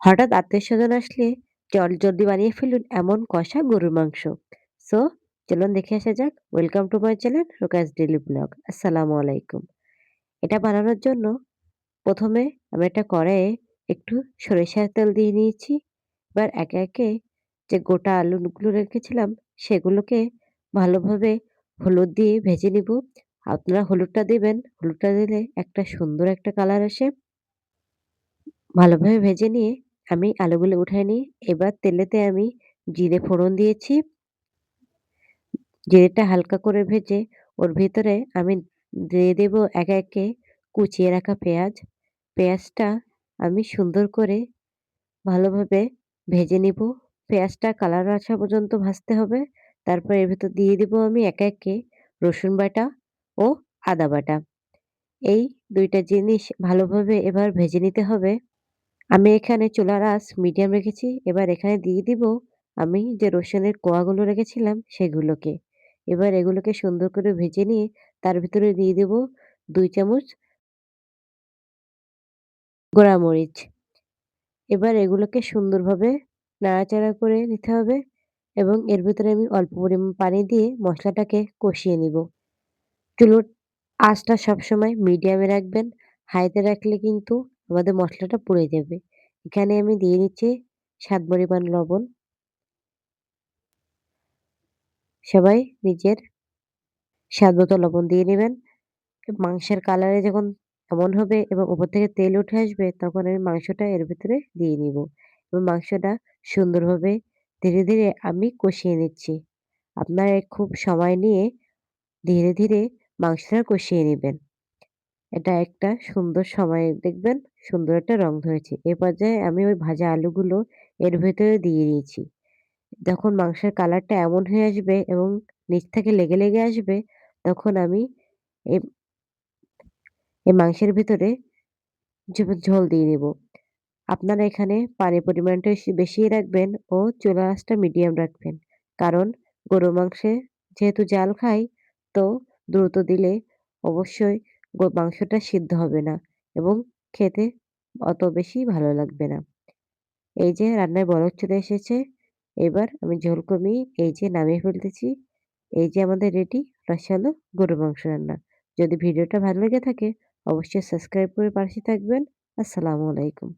হঠাৎ আত্মীয়স্বজন আসলে জলদি বানিয়ে ফেলুন এমন কষা গরুর মাংস। সো চলুন দেখে আসা যাক। Welcome to my channel Rokas daily blog. আসসালামু আলাইকুম। এটা বানানোর জন্য ১ম এ আমি একটা কড়াইয়ে একটু সরিষার তেল দিয়ে নিয়েছি। এবার একে, একে যে গোটা আলুগুলো রেখেছিলাম সেগুলোকে ভালোভাবে হলুদ দিয়ে ভেজে নিব। আপনারা হলুদটা দিবেন। হলুদটা দিলে একটা সুন্দর একটা কালার আসে। ভালোভাবে ভেজে নিয়ে আমি আলুগুলো উঠায় নিই। এবার তেলেতে আমি জিরে ফোড়ন দিয়েছি। জিরেটা হালকা করে ভেজে ওর ভিতরে আমি দিয়ে দেব একে, একে কুচিয়ে রাখা পেঁয়াজ। পেঁয়াজটা আমি সুন্দর করে ভালোভাবে ভেজে নিব। পেঁয়াজটা কালার আসা পর্যন্ত ভাজতে হবে। তারপর এর ভেতর দিয়ে দিব আমি একে, একে রসুন বাটা ও আদা বাটা। এই ২ টা জিনিস ভালোভাবে এবার ভেজে নিতে হবে। আমি এখানে চুলার আঁচ মিডিয়াম রেখেছি। এবার এখানে দিয়ে দিব আমি যে রসুনের কোয়াগুলো রেখেছিলাম সেগুলোকে। এবার এগুলোকে সুন্দর করে ভেজে নিয়ে তার ভিতরে দিয়ে দেব ২ চামচ গোঁড়ামরিচ। এবার এগুলোকে সুন্দরভাবে নাড়াচাড়া করে নিতে হবে এবং এর ভিতরে আমি অল্প পরিমাণ পানি দিয়ে মসলাটাকে কষিয়ে নিব। চুলোর আঁচটা সবসময় মিডিয়ামে রাখবেন। হাইতে রাখলে কিন্তু আমাদের মসলাটা পুড়ে যাবে। এখানে আমি দিয়ে দিচ্ছি স্বাদ পরিমাণ লবণ। সবাই নিজের স্বাদমতো লবণ দিয়ে নিবেন। মাংসের কালারে যখন এমন হবে এবং উপর থেকে তেল উঠে আসবে তখন আমি মাংসটা এর ভিতরে দিয়ে নিব। এবং মাংসটা সুন্দরভাবে ধীরে, ধীরে আমি কষিয়ে নিচ্ছি। আপনারা খুব সময় নিয়ে ধীরে, ধীরে মাংসটা কষিয়ে নিবেন। এটা একটা সুন্দর সময় দেখবেন সুন্দর একটা রং ধরেছে। এ পর্যায়ে আমি ওই ভাজা আলুগুলো এর ভেতরে দিয়ে দিয়েছি। যখন মাংসের কালারটা এমন হয়ে আসবে এবং নিচ থেকে লেগে, লেগে আসবে তখন আমি এ এই মাংসের ভিতরে ঝোল দিয়ে দিব। আপনারা এখানে পানির পরিমাণটা বেশিই রাখবেন ও চুলার আঁচটা মিডিয়াম রাখবেন। কারণ গরুর মাংসে যেহেতু জাল খায় তো দ্রুত দিলে অবশ্যই মাংসটা সিদ্ধ হবে না এবং খেতে অত বেশি ভালো লাগবে না। এই যে রান্নায় বলক চলে এসেছে। এবার আমি ঝোল কমিয়ে এই যে নামিয়ে ফেলতেছি। এই যে আমাদের রেডি রসালো গরুর মাংস রান্না। যদি ভিডিওটা ভালো লেগে থাকে অবশ্যই সাবস্ক্রাইব করে পাশে থাকবেন। আসসালামু আলাইকুম।